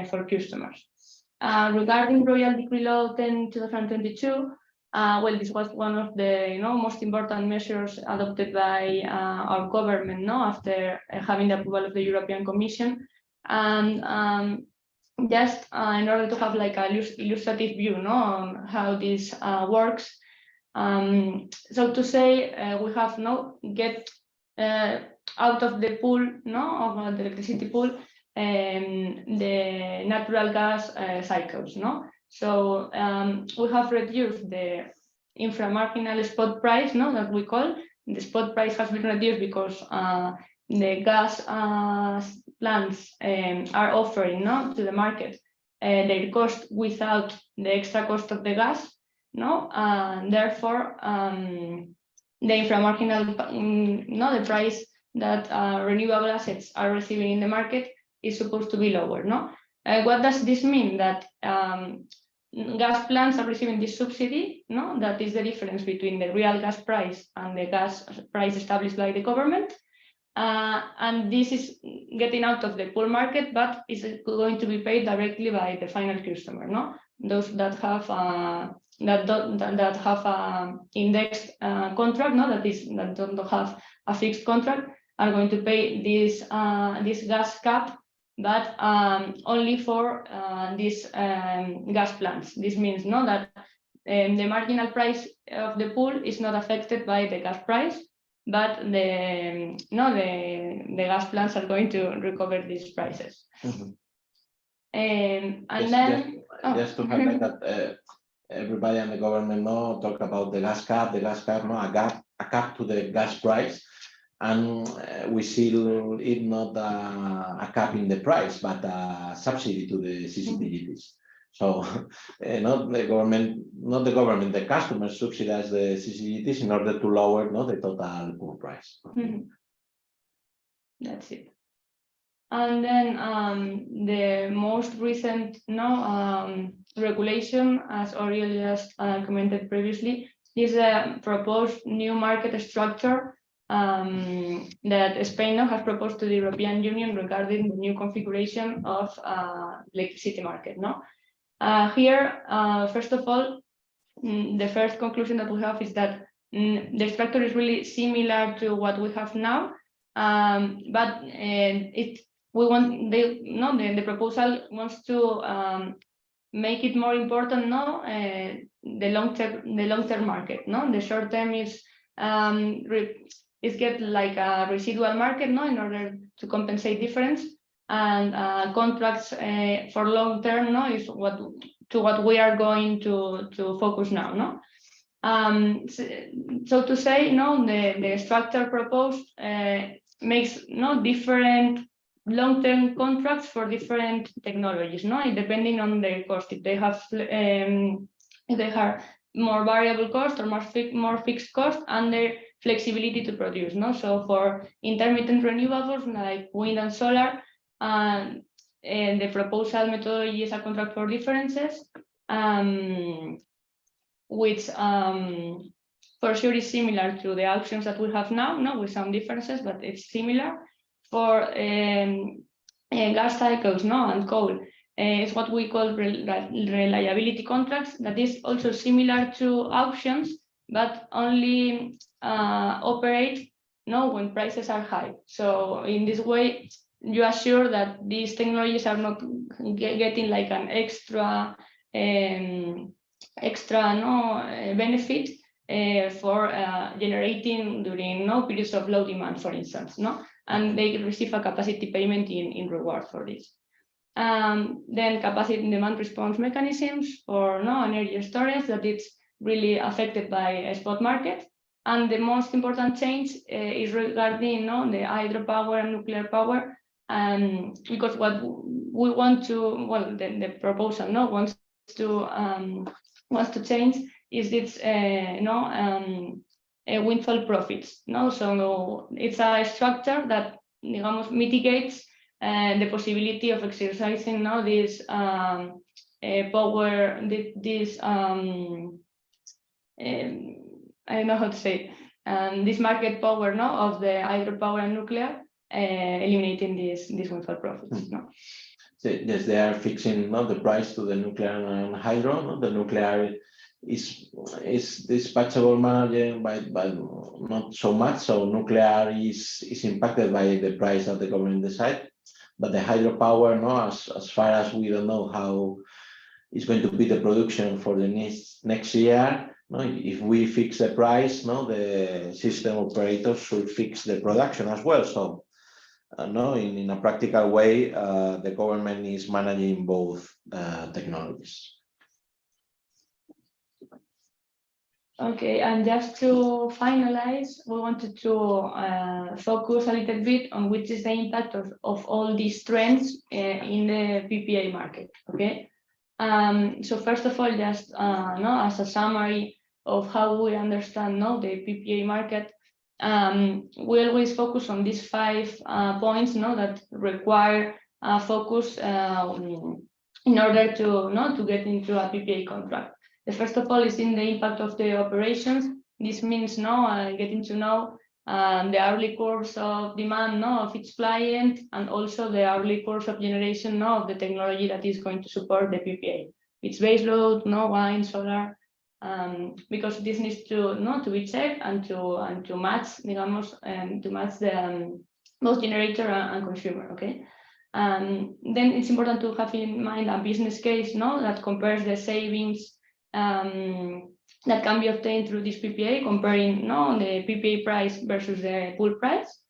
for customers. Regarding Royal Decree Law 10/2022, well, this was one of the most important measures adopted by our government after having the approval of the European Commission, and just in order to have like a illustrative view on how this works. So to say, we have get out of the pool of the electricity pool the natural gas cycles. So we have reduced the inframarginal spot price that we call. The spot price has been reduced because the gas plants are offering to the market their cost without the extra cost of the gas, and therefore the inframarginal, the price that renewable assets are receiving in the market is supposed to be lower. What does this mean? That gas plants are receiving this subsidy, that is the difference between the real gas price and the gas price established by the government. And this is getting out of the pool market, but is going to be paid directly by the final customer. Those that have that have indexed contract, that don't have a fixed contract, are going to pay this gas cap, but only for these gas plants. This means that the marginal price of the pool is not affected by the gas price, but the gas plants are going to recover these prices. Mm-hmm. And just, then just to highlight that everybody and the government talk about the gas cap, a cap to the gas price, and we see it not a cap in the price, but a subsidy to the CCGTs. So not the government, the customers subsidize the CCGTs in order to lower the total pool price. That's it. And then the most recent regulation, as Oriol just commented previously, is a proposed new market structure that Spain has proposed to the European Union regarding the new configuration of electricity market. Here, first of all, the first conclusion that we have is that the structure is really similar to what we have now, but the proposal wants to make it more important the long-term market. The short term is get like a residual market in order to compensate difference, and contracts for long term is what we are going to focus now. So to say, the structure proposed makes different long-term contracts for different technologies, depending on their cost. If they have more variable cost or more fixed cost, and their flexibility to produce. So for intermittent renewables like wind and solar, the proposal methodology is a contract for differences, which for sure is similar to the auctions that we have now, with some differences, but it's similar. For gas cycles and coal, it's what we call reliability contracts. That is also similar to auctions, but only operate when prices are high. So in this way, you assure that these technologies are not getting like an extra benefit for generating during periods of low demand, for instance, and they receive a capacity payment in reward for this. Then capacity and demand response mechanisms for energy storage that it's really affected by a spot market. And the most important change is regarding the hydropower and nuclear power, because what we want to, well, the proposal wants to change is this windfall profits. So it's a structure that mitigates the possibility of exercising this power, this I don't know how to say, this market power of the hydropower and nuclear, eliminating these windfall profits. So, yes, they are fixing the price to the nuclear and hydro. The nuclear is dispatchable margin by not so much. So nuclear is impacted by the price that the government decide. But the hydropower, as far as we don't know how it's going to be the production for the next year. If we fix the price, the system operators should fix the production as well. So, in a practical way, the government is managing both technologies. Okay, and just to finalize, we wanted to focus a little bit on which is the impact of all these trends in the PPA market. Okay, so first of all, just as a summary of how we understand the PPA market, we always focus on these 5 points that require focus in order to get into a PPA contract. The first of all is in the impact of the operations. This means getting to know the hourly course of demand of each client, and also the hourly course of generation of the technology that is going to support the PPA. It's base load, wind, solar, because this needs to be checked and to match, to match the both generator and consumer. Okay. Then it's important to have in mind a business case that compares the savings that can be obtained through this PPA, comparing the PPA price versus the pool price.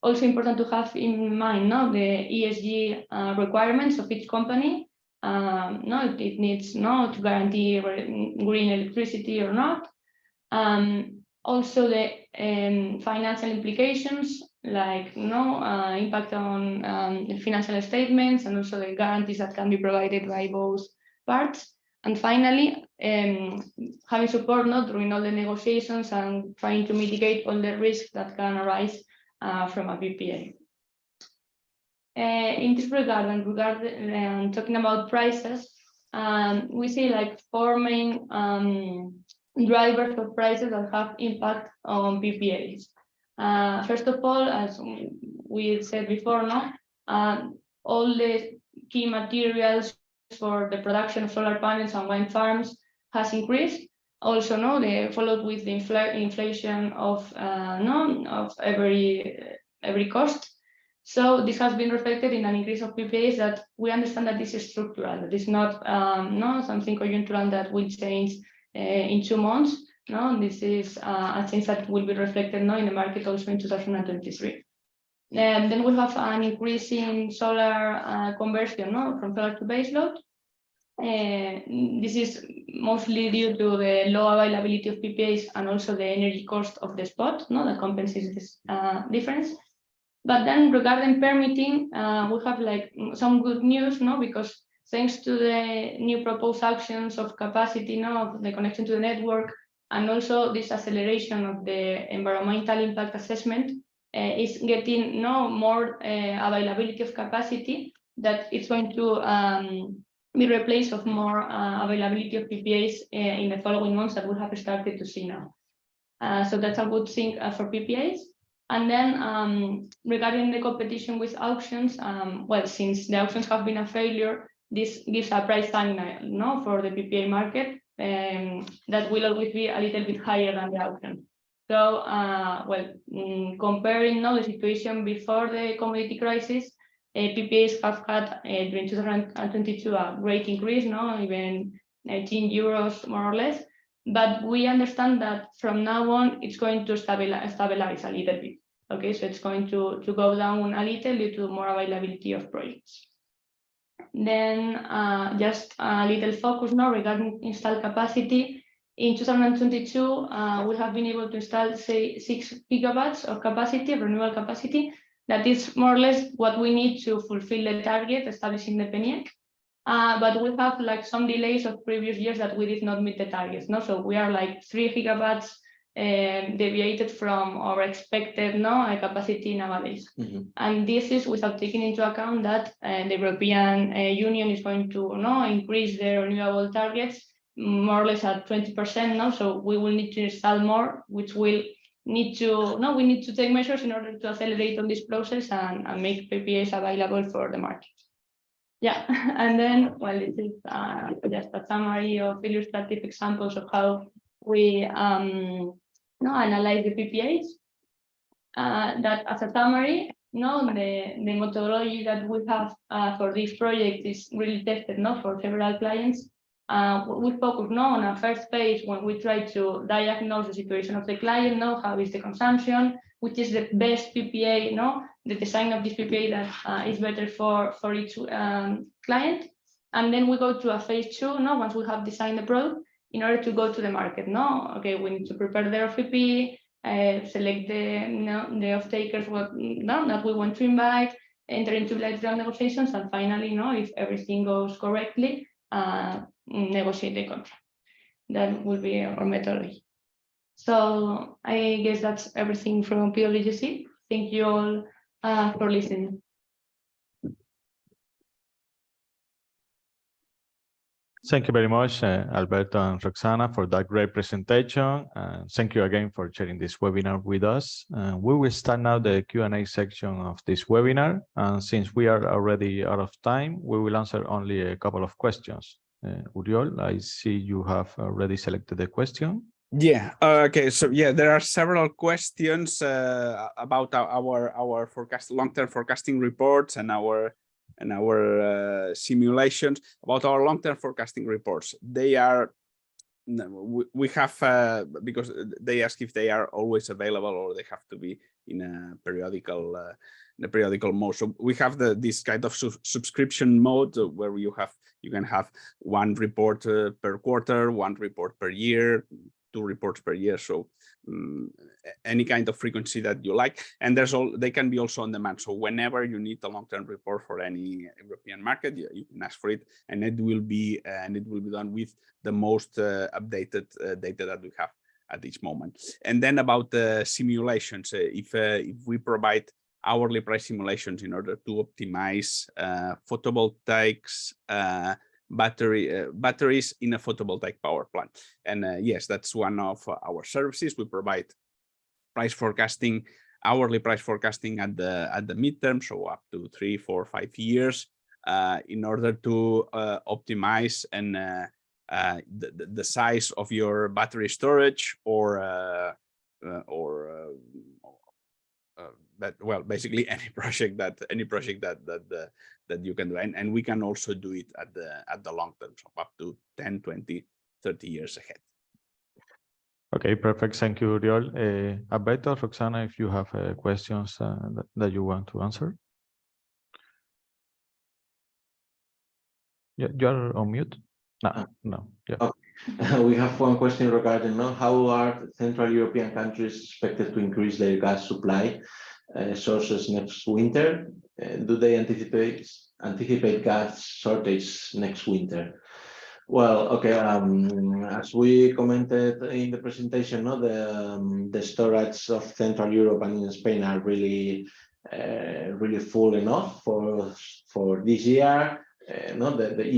Also important to have in mind the ESG requirements of each company. It needs to guarantee green electricity or not. Also the financial implications, like impact on the financial statements, and also the guarantees that can be provided by both parts. And finally, having support during all the negotiations and trying to mitigate all the risks that can arise from a PPA. In this regard, and talking about prices, we see like 4 main drivers of prices that have impact on PPAs. First of all, as we said before, all the key materials for the production of solar panels and wind farms has increased. Also, they followed with the inflation of every cost. So this has been reflected in an increase of PPAs that we understand that this is structural. That is not something conjunctural that will change in 2 months. This is a change that will be reflected in the market also in 2023. And then we have an increase in solar conversion from solar to baseload. This is mostly due to the low availability of PPAs and also the energy cost of the spot that compensates this difference. But then regarding permitting, we have like some good news because thanks to the new proposed actions of capacity of the connection to the network, and also this acceleration of the environmental impact assessment, is getting more availability of capacity, that it's going to be replaced of more availability of PPAs in the following months that we have started to see now. So that's a good thing for PPAs. And then regarding the competition with auctions, well, since the auctions have been a failure, this gives a price tag for the PPA market that will always be a little bit higher than the auction. So, comparing the situation before the commodity crisis, PPAs have had during 2022 a great increase, even 19 euros more or less. But we understand that from now on, it's going to stabilize a little bit. Okay, so it's going to go down a little due to more availability of projects. Then just a little focus now regarding installed capacity. In 2022, we have been able to install, say, 6 gigawatts of capacity, of renewable capacity. That is more or less what we need to fulfill the target established in the PNIEC. But we have like some delays of previous years that we did not meet the targets. So we are like 3 gigawatts deviated from our expected capacity nowadays. And this is without taking into account that the European Union is going to increase their renewable targets more or less at 20% now. So we will need to install more, which will need to we need to take measures in order to accelerate on this process and make PPAs available for the market. Yeah, and then this is just a summary of illustrative examples of how we analyze the PPAs. That as a summary, the methodology that we have for this project is really tested for several clients. We focus on a first phase when we try to diagnose the situation of the client, how is the consumption, which is the best PPA, the design of this PPA that is better for each client. And then we go to a phase 2, once we have designed the product, in order to go to the market. Okay, we need to prepare the RFP, select the off-takers that we want to invite, enter into bilateral negotiations, and finally, if everything goes correctly, negotiate the contract. That will be our methodology. So I guess that's everything from PwC. Thank you all for listening. Thank you very much, Alberto and Roxana, for that great presentation. Thank you again for sharing this webinar with us. We will start now the Q&A section of this webinar. And since we are already out of time, we will answer only a couple of questions. Uriol, I see you have already selected the question. Yeah. Okay. So yeah, there are several questions about our forecast, long-term forecasting reports, and our simulations. About our long-term forecasting reports, they are we have because they ask if they are always available or they have to be in a periodical mode. So we have this kind of subscription mode where you can have one report per quarter, one report per year, 2 reports per year. So any kind of frequency that you like, and they can be also on demand. So whenever you need a long-term report for any European market, you can ask for it, and it will be done with the most updated data that we have at each moment. And then about the simulations, if we provide hourly price simulations in order to optimize photovoltaics, batteries in a photovoltaic power plant. And yes, that's one of our services. We provide price forecasting, hourly price forecasting at the midterm, so up to 3, 4, 5 years, in order to optimize and the size of your battery storage or basically any project that you can do, and we can also do it at the long term, so up to 10, 20, 30 years ahead. Okay, perfect. Thank you, Uriol. Alberto, Roxana, if you have questions that you want to answer. Yeah, you are on mute. No. Yeah. Okay. We have one question regarding how are Central European countries expected to increase their gas supply sources next winter? Do they anticipate gas shortage next winter? Well, okay. As we commented in the presentation, the storage of Central Europe and in Spain are really full enough for this year. The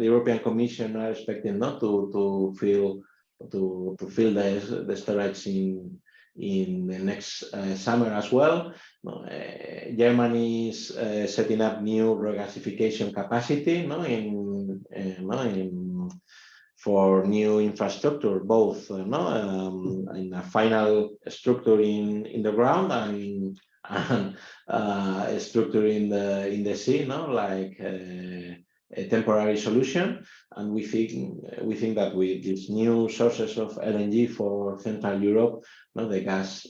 European Commission are expecting to fill the storage in the next summer as well. Germany is setting up new regasification capacity for new infrastructure, both in a final structure in the ground and a structure in the sea, like a temporary solution. And we think that with these new sources of LNG for Central Europe, the gas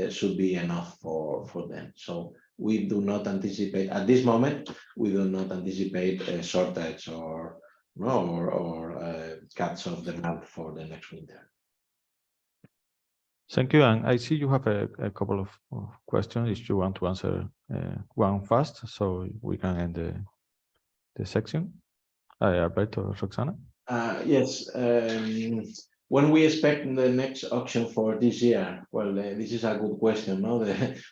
should be enough for them. So we do not anticipate at this moment. We do not anticipate a shortage or cuts of demand for the next winter. Thank you. And I see you have a couple of questions. If you want to answer one fast, so we can end the section. Alberto, Roxana? Yes. When we expect the next auction for this year? Well, this is a good question.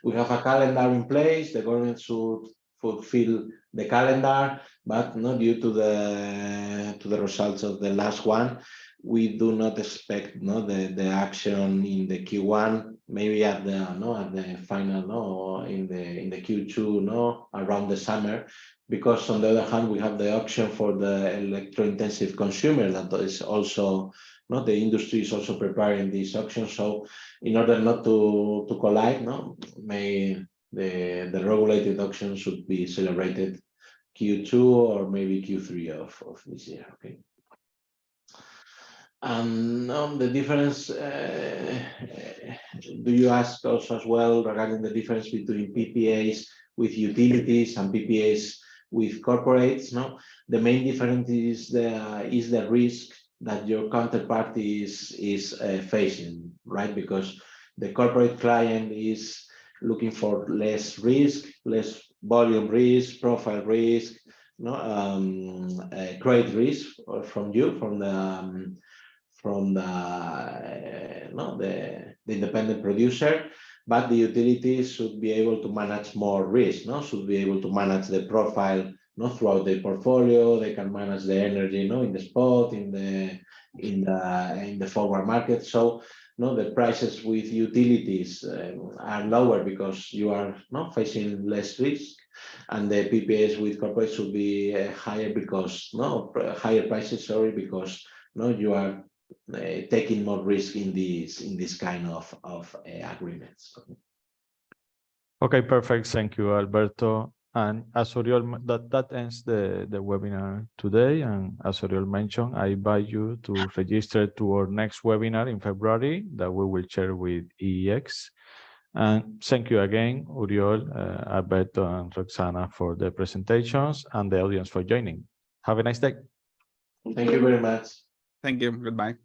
We have a calendar in place. The government should fulfill the calendar, but not due to the results of the last one. We do not expect the action in the Q1, maybe at the final in the Q2 around the summer, because on the other hand we have the auction for the electro-intensive consumer that is also the industry is also preparing this auction. So in order not to collide, the regulated auction should be celebrated Q2 or maybe Q3 of this year. Okay. And the difference, do you ask also as well regarding the difference between PPAs with utilities and PPAs with corporates? The main difference is the risk that your counterparty is facing, right? Because the corporate client is looking for less risk, less volume risk, profile risk, credit risk from you, from the independent producer, but the utilities should be able to manage more risk, should be able to manage the profile throughout the portfolio. They can manage the energy in the spot, in the forward market. So the prices with utilities are lower because you are facing less risk, and the PPAs with corporates should be higher because higher prices, sorry, because you are taking more risk in this kind of agreements. Okay, perfect. Thank you, Alberto. And as Oriol, that ends the webinar today. And as Oriol mentioned, I invite you to register to our next webinar in February that we will share with EEX. And thank you again, Oriol, Alberto, and Roxana for the presentations, and the audience for joining. Have a nice day. Thank you very much. Thank you. Goodbye.